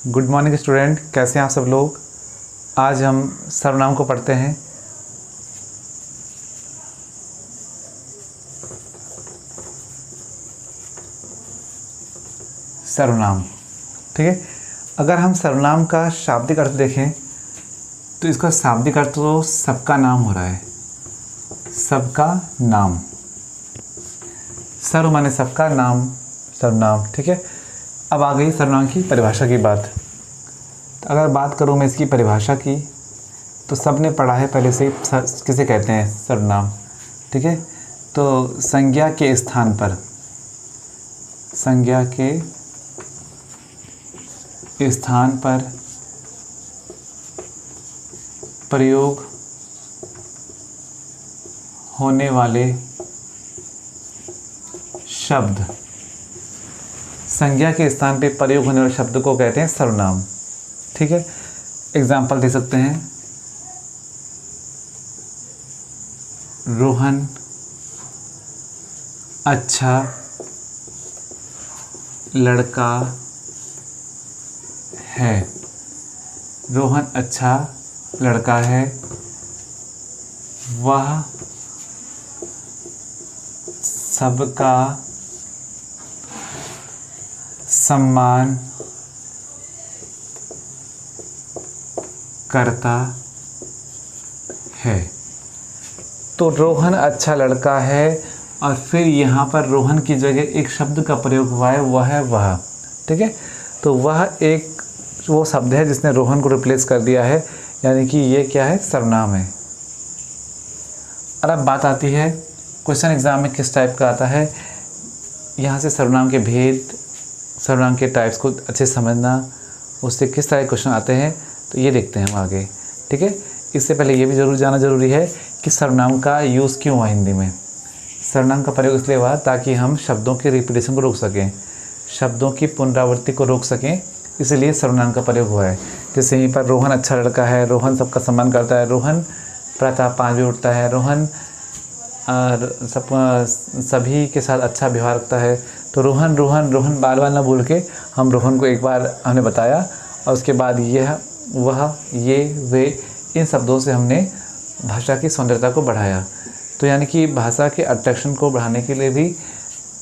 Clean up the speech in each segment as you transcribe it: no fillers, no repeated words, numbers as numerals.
Good morning student, कैसे हैं आप सब लोग। आज हम सर्वनाम को पढ़ते हैं। सर्वनाम, ठीक है। अगर हम सर्वनाम का शाब्दिक अर्थ देखें तो इसका शाब्दिक अर्थ तो सबका नाम हो रहा है। सबका नाम, सर्व माने सबका, नाम सर्वनाम, ठीक है। अब आ गई सर्वनाम की परिभाषा की बात। तो अगर बात करूँ मैं इसकी परिभाषा की तो सबने पढ़ा है पहले से किसे कहते हैं सर्वनाम, ठीक है। तो संज्ञा के स्थान पर, संज्ञा के स्थान पर प्रयोग होने वाले शब्द, संज्ञा के स्थान पे प्रयोग होने वाले शब्द को कहते हैं सर्वनाम, ठीक है। एग्जाम्पल दे सकते हैं, रोहन अच्छा लड़का है। रोहन अच्छा लड़का है। वह सबका सम्मान करता है। तो रोहन अच्छा लड़का है और फिर यहाँ पर रोहन की जगह एक शब्द का प्रयोग हुआ है, वह है वह, ठीक है। तो वह एक वो शब्द है जिसने रोहन को रिप्लेस कर दिया है, यानी कि ये क्या है, सर्वनाम है। और अब बात आती है क्वेश्चन एग्जाम में किस टाइप का आता है, यहाँ से सर्वनाम के भेद, सर्वनाम के टाइप्स को अच्छे समझना, उससे किस तरह के क्वेश्चन आते हैं, तो ये देखते हैं हम आगे, ठीक है। इससे पहले ये भी जरूर जानना ज़रूरी है कि सर्वनाम का यूज़ क्यों हुआ हिंदी में। सर्वनाम का प्रयोग इसलिए हुआ ताकि हम शब्दों के रिपीटेशन को रोक सकें, शब्दों की पुनरावृत्ति को रोक सकें, इसलिए सर्वनाम का प्रयोग हुआ है। जैसे यहीं पर रोहन अच्छा लड़का है, रोहन सबका सम्मान करता है, रोहन प्रातः 5 बजे उठता है, रोहन और सभी के साथ अच्छा व्यवहार रखता है। तो रोहन रोहन रोहन बार बार ना बोल के हम रोहन को एक बार हमने बताया और उसके बाद यह वह ये वे इन शब्दों से हमने भाषा की सौंदर्यता को बढ़ाया। तो यानी कि भाषा के अट्रैक्शन को बढ़ाने के लिए भी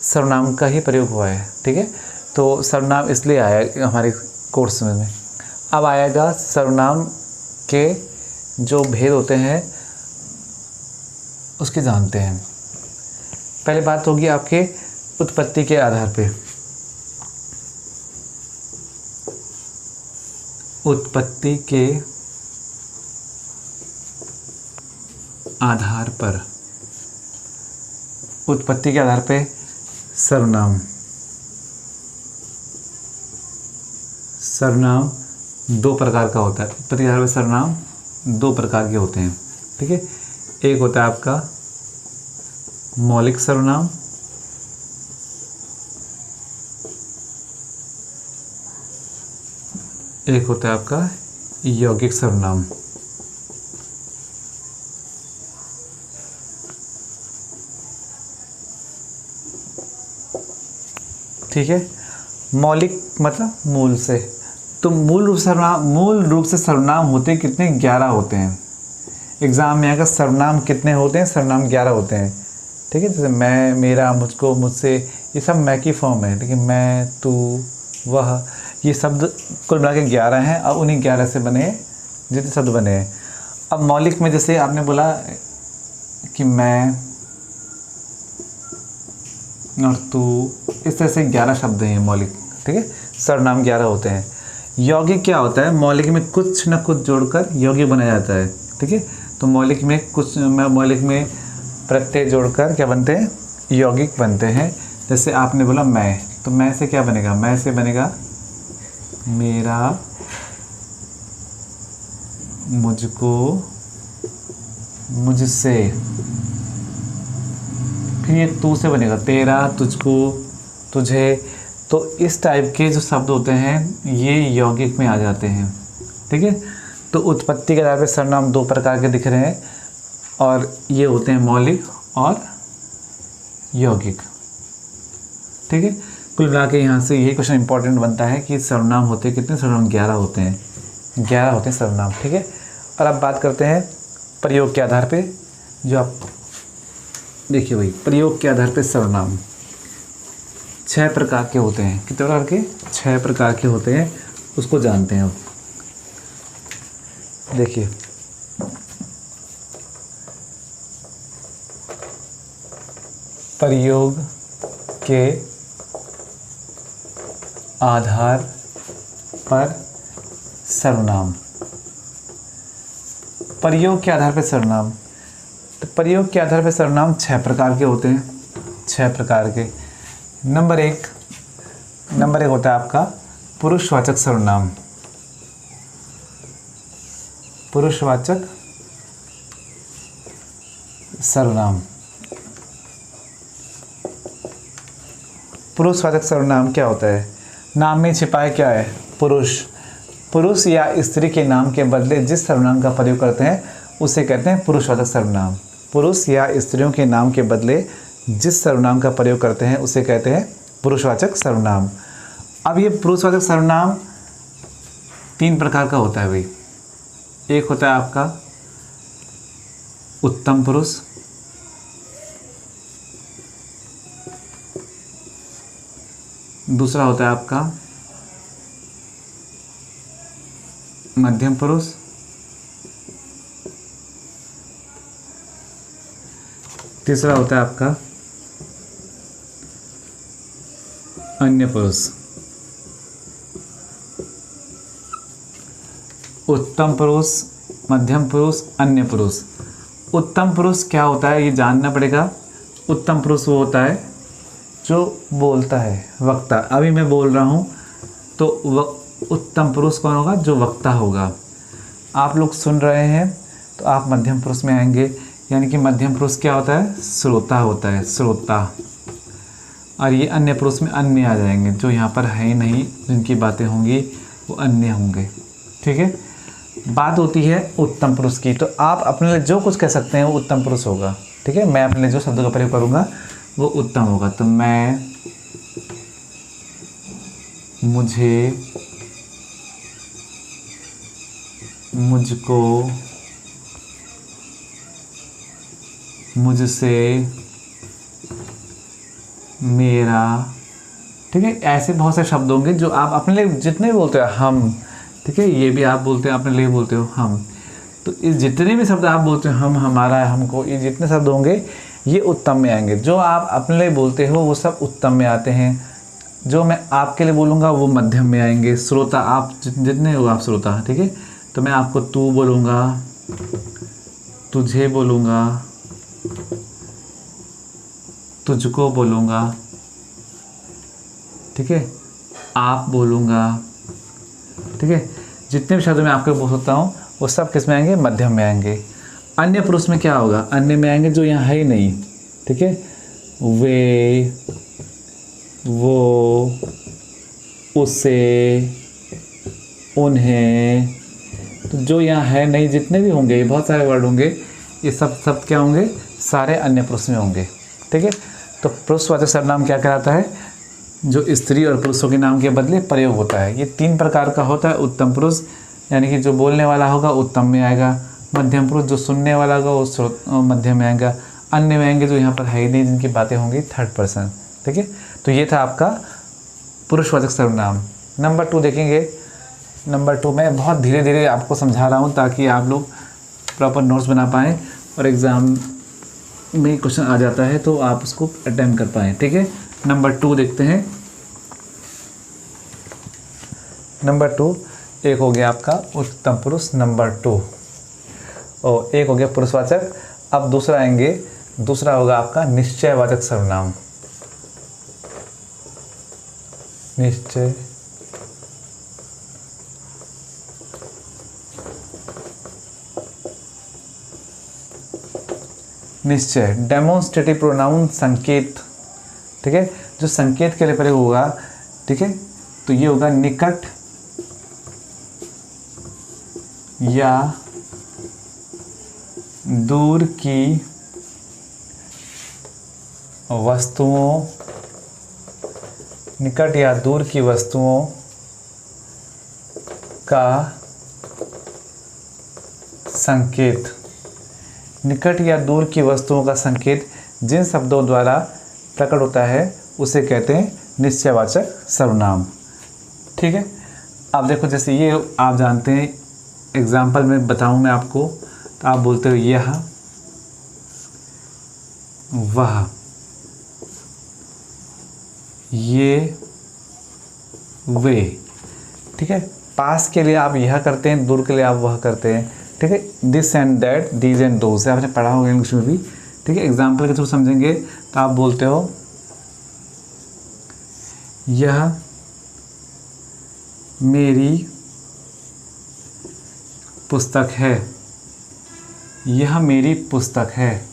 सर्वनाम का ही प्रयोग हुआ है, ठीक है। तो सर्वनाम इसलिए आया हमारे कोर्स में। अब आएगा सर्वनाम के जो भेद होते हैं उसके जानते हैं। पहले बात होगी आपके उत्पत्ति के आधार पे। उत्पत्ति के आधार पर, उत्पत्ति के आधार पे सर्वनाम, सर्वनाम 2 प्रकार का होता है। उत्पत्ति के आधार पर सर्वनाम 2 प्रकार के होते हैं, ठीक है। एक होता है आपका मौलिक सर्वनाम, एक होता है आपका यौगिक सर्वनाम। ठीक है, मौलिक मतलब मूल से। तो मूल रूप से सर्वनाम होते कितने, 11 होते हैं। एग्ज़ाम में आएगा सर्वनाम कितने होते हैं, सर्वनाम 11 होते हैं, ठीक है। जैसे मैं, मेरा, मुझको, मुझसे, ये सब मैं की फॉर्म है, ठीक है। मैं, तू, वह, ये शब्द कुल मिला के 11 हैं और उन्हीं 11 से बने जितने शब्द बने हैं। अब मौलिक में जैसे आपने बोला कि मैं और तू, इस तरह से 11 शब्द हैं मौलिक, ठीक है। सर्वनाम 11 होते हैं। यौगिक क्या होता है, मौलिक में कुछ न कुछ जोड़कर यौगिक बनाया जाता है, ठीक है। तो मौलिक में प्रत्यय जोड़कर क्या बनते हैं, यौगिक बनते हैं। जैसे आपने बोला मैं, तो मैं से क्या बनेगा, मैं से बनेगा मेरा, मुझको, मुझसे। फिर ये तू से बनेगा तेरा, तुझको, तुझे। तो इस टाइप के जो शब्द होते हैं ये यौगिक में आ जाते हैं, ठीक है। तो उत्पत्ति के आधार पर सर्वनाम 2 प्रकार के दिख रहे हैं और ये होते हैं मौलिक और यौगिक, ठीक है। कुल मिला के यहाँ से यही क्वेश्चन इंपॉर्टेंट बनता है कि सर्वनाम होते कितने, सर्वनाम 11 होते हैं, 11 होते हैं सर्वनाम। ठीक है, और अब बात करते हैं प्रयोग के आधार पे। जो आप देखिए भाई, प्रयोग के आधार पे सर्वनाम 6 प्रकार के होते हैं। कितने प्रकार के? 6 प्रकार के होते हैं, उसको जानते हैं। अब देखिए, प्रयोग के आधार पर सर्वनाम। प्रयोग के आधार पर सर्वनाम, तो प्रयोग के आधार पर सर्वनाम 6 प्रकार के होते हैं, 6 प्रकार के। नंबर एक होता है आपका पुरुषवाचक सर्वनाम। पुरुषवाचक सर्वनाम। पुरुषवाचक सर्वनाम क्या होता है? नाम में छिपा है क्या है? पुरुष। पुरुष या स्त्री के नाम के बदले जिस सर्वनाम का प्रयोग करते हैं उसे कहते हैं पुरुषवाचक सर्वनाम। पुरुष या स्त्रियों के नाम के बदले जिस सर्वनाम का प्रयोग करते हैं उसे कहते हैं पुरुषवाचक सर्वनाम। अब ये पुरुषवाचक सर्वनाम 3 प्रकार का होता है भाई। एक होता है आपका उत्तम पुरुष, दूसरा होता है आपका मध्यम पुरुष, तीसरा होता है आपका अन्य पुरुष। उत्तम पुरुष, मध्यम पुरुष, अन्य पुरुष। उत्तम पुरुष क्या होता है ये जानना पड़ेगा। उत्तम पुरुष वो होता है जो बोलता है, वक्ता। अभी मैं बोल रहा हूँ तो उत्तम पुरुष कौन होगा? जो वक्ता होगा। आप लोग सुन रहे हैं तो आप मध्यम पुरुष में आएंगे, यानी कि मध्यम पुरुष क्या होता है? श्रोता होता है, श्रोता। और ये अन्य पुरुष में अन्य आ जाएंगे, जो यहाँ पर है ही नहीं, जिनकी बातें होंगी वो अन्य होंगे। ठीक है, बात होती है उत्तम पुरुष की, तो आप अपने लिए जो कुछ कह सकते हैं वो उत्तम पुरुष होगा। ठीक है, मैं अपने लिए जो शब्दों का प्रयोग करूँगा वो उत्तम होगा। तो मैं, मुझे, मुझको, मुझसे, मेरा। ठीक है, ऐसे बहुत से शब्द होंगे जो आप अपने लिए जितने भी बोलते हो। हम, ठीक है, ये भी आप बोलते हैं, अपने लिए बोलते हो हम। तो इस जितने भी शब्द आप बोलते हो, हम, हमारा, हमको, ये जितने शब्द होंगे ये उत्तम में आएंगे। जो आप अपने लिए बोलते हो वो सब उत्तम में आते हैं। जो मैं आपके लिए बोलूँगा वो मध्यम में आएंगे। श्रोता, आप जितने हो आप श्रोता। ठीक है, तो मैं आपको तू बोलूँगा, तुझे बोलूँगा, तुझको बोलूँगा। ठीक है, आप बोलूँगा। ठीक है, जितने भी शब्द मैं आपको बोल सकता हूँ वो सब किस में आएंगे? मध्यम में आएंगे। अन्य पुरुष में क्या होगा? अन्य में आएंगे जो यहाँ है ही नहीं। ठीक है, वे, वो, उसे, उन्हें। तो जो यहाँ है नहीं, जितने भी होंगे, ये बहुत सारे वर्ड होंगे, ये सब शब्द क्या होंगे? सारे अन्य पुरुष में होंगे। ठीक है, तो पुरुषवाचक सर्वनाम क्या कहलाता है? जो स्त्री और पुरुषों के नाम के बदले प्रयोग होता है। ये 3 प्रकार का होता है। उत्तम पुरुष यानी कि जो बोलने वाला होगा उत्तम में आएगा। मध्यम पुरुष जो सुनने वाला होगा वो मध्यम में आएगा। अन्य में आएंगे जो यहाँ पर है ही नहीं, जिनकी बातें होंगी 3rd पर्सन। ठीक है, तो ये था आपका पुरुषवाचक सर्वनाम। नंबर 2 देखेंगे। नंबर 2 मैं बहुत धीरे धीरे आपको समझा रहा हूँ ताकि आप लोग प्रॉपर नोट्स बना पाएँ और एग्ज़ाम में क्वेश्चन आ जाता है तो आप उसको अटेम्प्ट कर पाएँ। ठीक है, नंबर 2 देखते हैं। नंबर 2 एक हो गया आपका उत्तम पुरुष, नंबर 2, और एक हो गया पुरुषवाचक। अब दूसरा आएंगे, दूसरा होगा आपका निश्चयवाचक सर्वनाम। निश्चय, निश्चय, डेमोन्स्ट्रेटिव प्रोनाउन, संकेत। ठीक है, जो संकेत के लिए प्रयोग होगा। ठीक है, तो ये होगा निकट या दूर की वस्तुओं, निकट या दूर की वस्तुओं का संकेत। निकट या दूर की वस्तुओं का संकेत जिन शब्दों द्वारा प्रकट होता है उसे कहते हैं निश्चयवाचक सर्वनाम। ठीक है, अब देखो जैसे ये आप जानते हैं, एग्जाम्पल में बताऊं मैं आपको, तो आप बोलते हो यह, वह, ये, वे। ठीक है, पास के लिए आप यह करते हैं, दूर के लिए आप वह करते हैं। ठीक है, this and that, these and those आपने पढ़ा होगा इंग्लिश में भी। ठीक है, एग्जाम्पल के थ्रू समझेंगे तो आप बोलते हो यह मेरी पुस्तक है, यह मेरी पुस्तक है।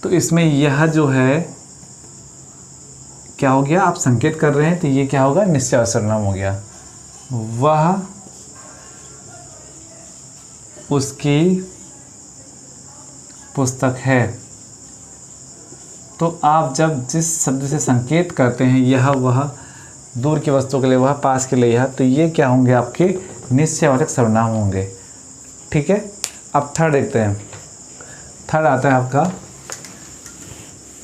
तो इसमें यह जो है क्या हो गया, आप संकेत कर रहे हैं तो ये क्या होगा, निश्चयवाचक सर्वनाम हो गया। वह उसकी पुस्तक है। तो आप जब जिस शब्द से संकेत करते हैं, यह, वह, दूर की वस्तु के लिए वह, पास के लिए यह, तो ये क्या होंगे, आपके निश्चयवाचक सर्वनाम होंगे। ठीक है, अब थर्ड देखते हैं। थर्ड आता है आपका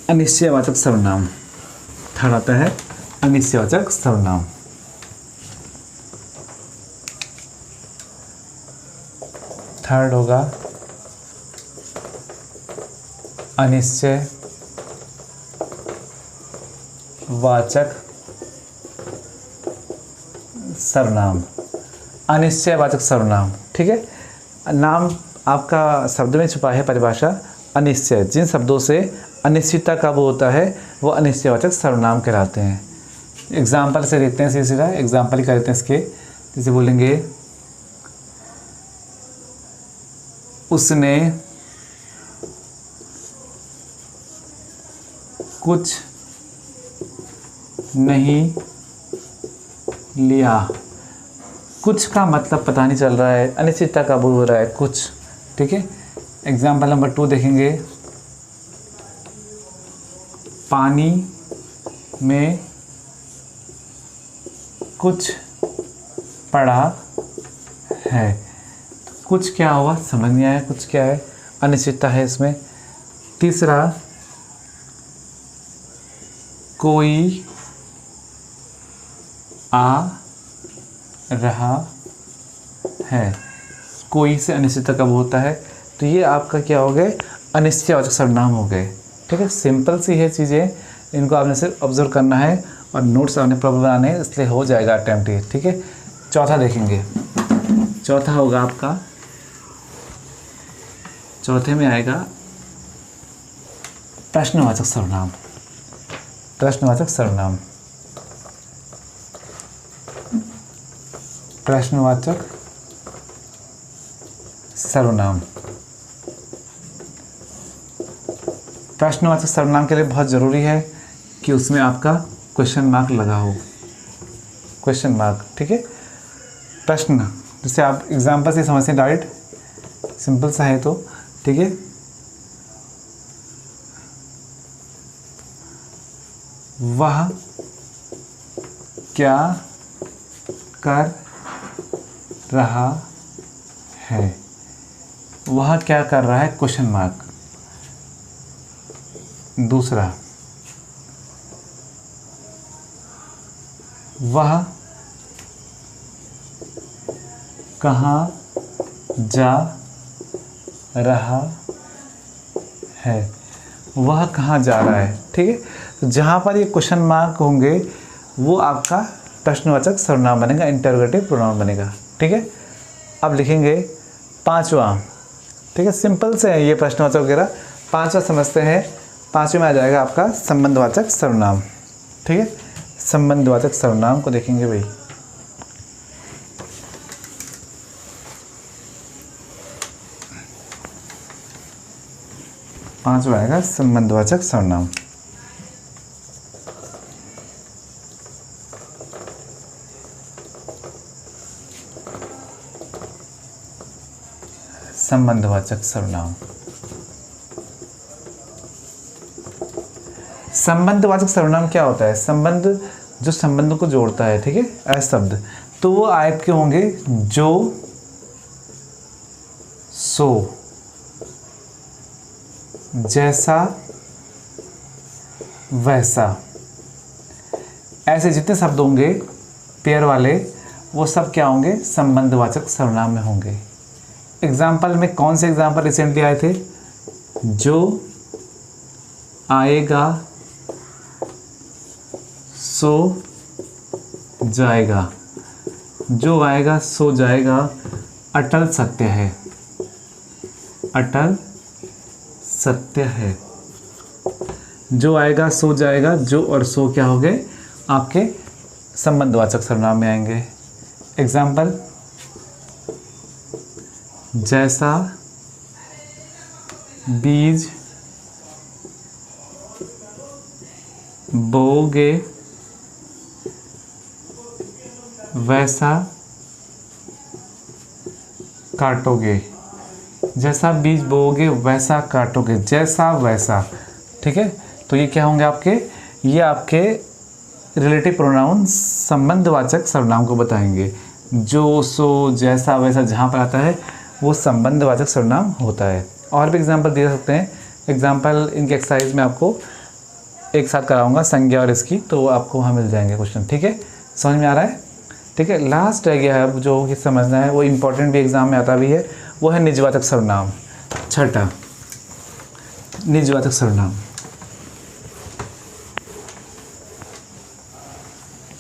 अनिश्चयवाचक सर्वनाम। थर्ड आता है अनिश्चयवाचक सर्वनाम। थर्ड होगा अनिश्चयवाचक सर्वनाम। अनिश्चयवाचक सर्वनाम। ठीक है, नाम आपका शब्द में छुपा है परिभाषा अनिश्चय। जिन शब्दों से अनिश्चितता का वो होता है वो अनिश्चयवाचक सर्वनाम कहलाते हैं। एग्जाम्पल से देखते हैं, सीधा एग्जाम्पल ही कर देते हैं इसके। जैसे बोलेंगे उसने कुछ नहीं लिया। कुछ का मतलब पता नहीं चल रहा है, अनिश्चितता का बोध हो रहा है कुछ। ठीक है, एग्जाम्पल नंबर 2 देखेंगे। पानी में कुछ पड़ा है। कुछ क्या हुआ, समझ नहीं आया, कुछ क्या है, अनिश्चितता है इसमें। तीसरा, कोई आ रहा है। कोई से अनिश्चितता कब होता है, तो ये आपका क्या हो गए, अनिश्चयवाचक सर्वनाम हो गए। ठीक है, सिंपल सी है चीज़ें, इनको आपने सिर्फ ऑब्जर्व करना है और नोट्स आपने प्रॉपर बनाने हैं, इसलिए हो जाएगा अटेम्प्ट ये। ठीक है, चौथा देखेंगे। चौथा होगा आपका, चौथे में आएगा प्रश्नवाचक सर्वनाम। प्रश्नवाचक सर्वनाम। प्रश्नवाचक सर्वनाम। प्रश्नवाचक सर्वनाम के लिए बहुत ज़रूरी है कि उसमें आपका क्वेश्चन मार्क लगा हो, क्वेश्चन मार्क। ठीक है, प्रश्न, जैसे आप एग्जाम्पल से समझते हैं डायरेक्ट, सिंपल सा है तो। ठीक है, वह क्या कर रहा है। वह क्या कर रहा है, क्वेश्चन मार्क। दूसरा, वह कहाँ जा रहा है। वह कहाँ जा रहा है। ठीक है, तो जहाँ पर ये क्वेश्चन मार्क होंगे वो आपका प्रश्नवाचक सर्वनाम बनेगा, इंटरोगेटिव प्रोनाउन बनेगा। ठीक है, अब लिखेंगे पांचवा। ठीक है, सिंपल से है ये प्रश्नवाचक वगैरह। पांचवा समझते हैं। पांचवें में आ जाएगा आपका संबंधवाचक सर्वनाम। ठीक है, संबंधवाचक सर्वनाम को देखेंगे भाई। पांचवा आएगा संबंधवाचक सर्वनाम। संबंधवाचक सर्वनाम। संबंधवाचक सर्वनाम क्या होता है, संबंध जो संबंध को जोड़ता है, ठीक है, ऐसे शब्द, तो वो आयत के होंगे जो, सो, जैसा, वैसा, ऐसे जितने शब्द होंगे पेयर वाले वो सब क्या होंगे, संबंधवाचक सर्वनाम में होंगे। एग्जाम्पल में कौन से एग्जाम्पल रिसेंटली आए थे? जो आएगा सो जाएगा, जो आएगा सो जाएगा अटल सत्य है, अटल सत्य है। जो आएगा सो जाएगा, जो और सो क्या हो गए, आपके संबंधवाचक सर्वनाम में आएंगे। एग्जाम्पल, जैसा बीज बोओगे वैसा काटोगे, जैसा बीज बोओगे वैसा काटोगे, जैसा वैसा, ठीक है। तो ये क्या होंगे आपके, ये आपके रिलेटिव प्रोनाउन संबंधवाचक सर्वनाम को बताएंगे। जो, सो, जैसा, वैसा जहाँ पर आता है वो संबंधवाचक सर्वनाम होता है। और भी एग्जांपल दे सकते हैं। एग्जांपल इनके एक्सरसाइज में आपको एक साथ कराऊंगा, संज्ञा और इसकी, तो आपको वहाँ मिल जाएंगे क्वेश्चन, ठीक है। समझ में आ रहा है? ठीक है। लास्ट रह गया है अब जो कि समझना है, वो इम्पोर्टेंट भी एग्जाम में आता भी है, वो है निजवाचक सर्वनाम। छठा, निजवाचक सर्वनाम।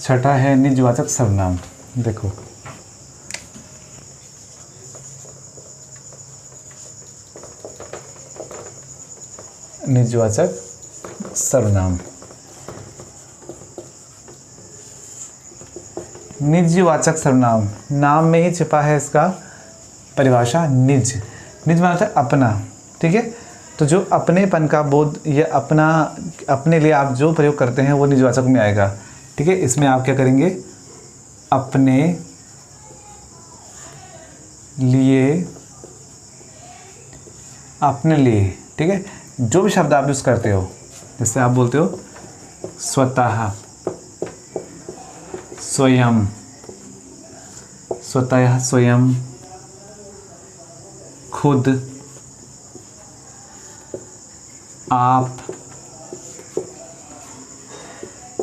छठा है निजवाचक सर्वनाम। देखो, निजवाचक सर्वनाम। निजवाचक सर्वनाम, नाम में ही छिपा है इसका परिभाषा। निज, निज मतलब है अपना, ठीक है। तो जो अपनेपन का बोध या अपना, अपने लिए आप जो प्रयोग करते हैं वो निजवाचक में आएगा, ठीक है। इसमें आप क्या करेंगे, अपने लिए, अपने लिए, ठीक है। जो भी शब्द आप यूज़ करते हो, जैसे आप बोलते हो स्वतः, स्वयं, स्वतः, स्वयं, खुद, आप,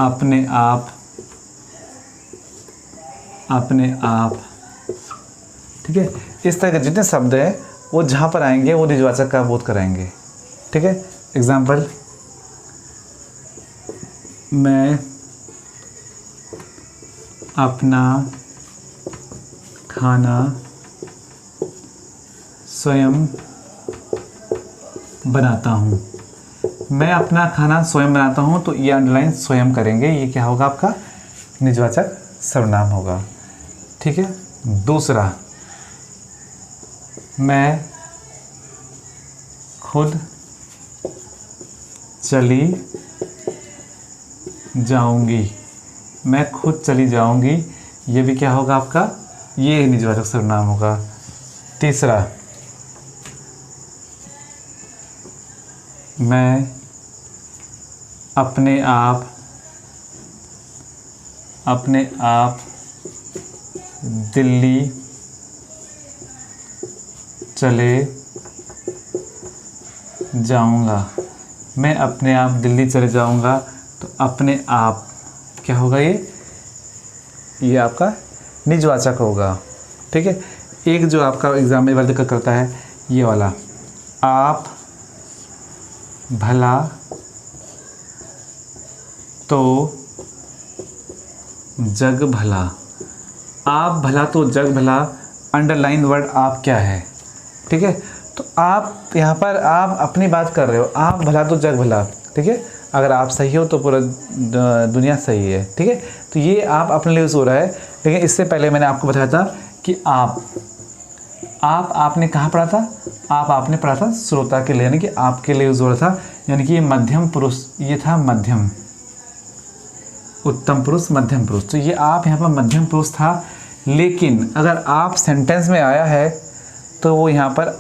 अपने आप, अपने आप, ठीक है। इस तरह के जितने शब्द हैं वो जहाँ पर आएंगे वो निजवाचक का बोध कराएंगे, ठीक है। एग्जाम्पल, मैं अपना खाना स्वयं बनाता हूँ। मैं अपना खाना स्वयं बनाता हूँ, तो ये अंडरलाइन स्वयं करेंगे, ये क्या होगा आपका निजवाचक सर्वनाम होगा, ठीक है। दूसरा, मैं खुद चली जाऊंगी, मैं खुद चली जाऊंगी, ये भी क्या होगा आपका, ये निजवाचक सर्वनाम होगा। तीसरा, मैं अपने आप, अपने आप दिल्ली चले जाऊंगा, मैं अपने आप दिल्ली चले जाऊंगा, तो अपने आप क्या होगा, ये आपका निजवाचक होगा, ठीक है। एक जो आपका एग्जाम में वर्ग करता है ये वाला, आप भला तो जग भला, आप भला तो जग भला, अंडरलाइन वर्ड आप क्या है, ठीक है। तो आप यहाँ पर आप अपनी बात कर रहे हो, आप भला तो जग भला, ठीक है। अगर आप सही हो तो पूरा दुनिया सही है, ठीक है। तो ये आप अपने लिए यूज़ हो रहा है, लेकिन इससे पहले मैंने आपको बताया था कि आपने कहाँ पढ़ा था, आपने पढ़ा था श्रोता के लिए, यानी कि आपके लिए यूज़ हो रहा था, यानी कि ये मध्यम पुरुष, ये था मध्यम, उत्तम पुरुष, मध्यम पुरुष। तो ये आप यहाँ पर मध्यम पुरुष था, लेकिन अगर आप सेंटेंस में आया है तो वो यहाँ पर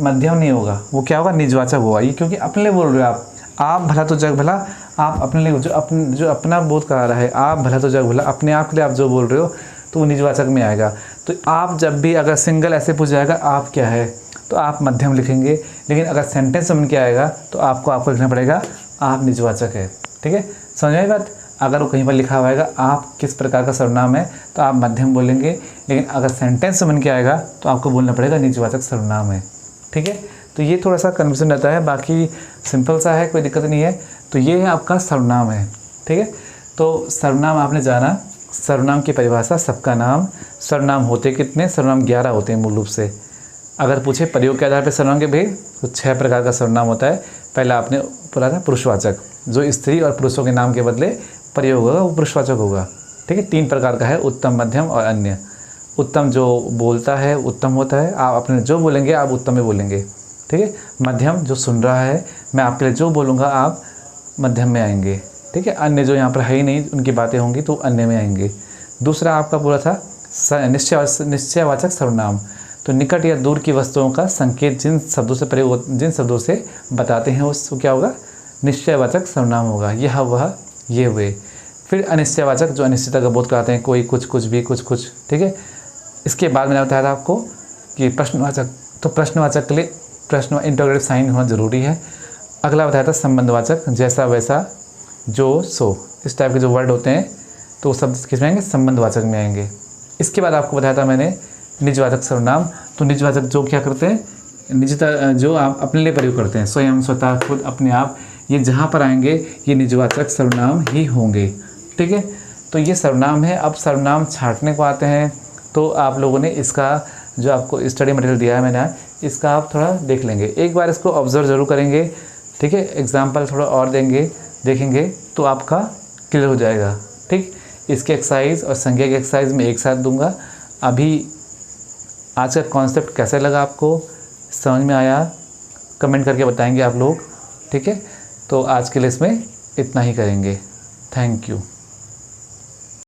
मध्यम नहीं होगा, वो क्या होगा, निजवाचक होगा। ये क्योंकि अपने लिए बोल रहे हो आप भला तो जग भला, आप अपने लिए जो अपना बोध करा रहा है, आप भला तो जग भला, अपने आप के लिए आप जो बोल रहे हो तो वो निजवाचक में आएगा। तो आप जब भी अगर सिंगल ऐसे पूछ जाएगा आप क्या है, तो आप मध्यम लिखेंगे। लेकिन अगर सेंटेंस में क्या आएगा तो आपको लिखना पड़ेगा आप निजवाचक है। ठीक है, समझ में आई बात। अगर वो कहीं पर लिखा हुआ आएगा आप किस प्रकार का सर्वनाम है तो आप मध्यम बोलेंगे, लेकिन अगर सेंटेंस में क्या आएगा तो आपको बोलना पड़ेगा निजवाचक सर्वनाम है। ठीक है, तो ये थोड़ा सा कन्फ्यूजन रहता है, बाकी सिंपल सा है, कोई दिक्कत नहीं है। तो ये है आपका सर्वनाम है। ठीक है, तो सर्वनाम आपने जाना। सर्वनाम की परिभाषा सबका नाम। सर्वनाम होते कितने? सर्वनाम 11 होते हैं मूल रूप से। अगर पूछे प्रयोग के आधार पर सर्वनाम के भेद, तो 6 प्रकार का सर्वनाम होता है। पहला आपने पढ़ा था पुरुषवाचक, जो स्त्री और पुरुषों के नाम के बदले प्रयोग होगा वो पुरुषवाचक होगा। ठीक है, 3 प्रकार का है, उत्तम, मध्यम और अन्य। उत्तम जो बोलता है उत्तम होता है, आप अपने जो बोलेंगे आप उत्तम में बोलेंगे। ठीक है, मध्यम जो सुन रहा है, मैं आपके लिए जो बोलूँगा आप मध्यम में आएंगे। ठीक है, अन्य जो यहाँ पर है ही नहीं, उनकी बातें होंगी तो अन्य में आएंगे। दूसरा आपका पूरा था निश्चयवाचक सर्वनाम, तो निकट या दूर की वस्तुओं का संकेत जिन शब्दों से बताते हैं उसको क्या होगा? निश्चयवाचक सर्वनाम होगा। यह वह ये वे। फिर अनिश्चयवाचक जो अनिश्चितता का बोध कराते हैं, कोई कुछ, कुछ भी, कुछ। ठीक है, इसके बाद मैंने बताया था आपको कि प्रश्नवाचक, तो प्रश्नवाचक के लिए प्रश्न इंटरोगेटिव साइन होना ज़रूरी है। अगला बताया था संबंधवाचक, जैसा वैसा जो सो, इस टाइप के जो वर्ड होते हैं तो वो शब्द किस में आएंगे? संबंधवाचक में आएंगे। इसके बाद आपको बताया था मैंने निजवाचक सर्वनाम, तो निजवाचक जो क्या करते हैं, निजता जो आप अपने लिए प्रयोग करते हैं, स्वयं, स्वतः, खुद, अपने आप, ये जहाँ पर आएंगे ये निजवाचक सर्वनाम ही होंगे। ठीक है, तो ये सर्वनाम है। अब सर्वनाम छाँटने को आते हैं, तो आप लोगों ने इसका जो आपको स्टडी मटेरियल दिया है मैंने, इसका आप थोड़ा देख लेंगे, एक बार इसको ऑब्जर्व ज़रूर करेंगे। ठीक है, एग्जाम्पल थोड़ा और देखेंगे तो आपका क्लियर हो जाएगा। ठीक, इसके एक्सरसाइज और संज्ञा के एक्सरसाइज में एक साथ दूंगा। अभी आज का कॉन्सेप्ट कैसा लगा आपको, समझ में आया, कमेंट करके बताएंगे आप लोग। ठीक है, तो आज के लिए इसमें इतना ही करेंगे। Thank you.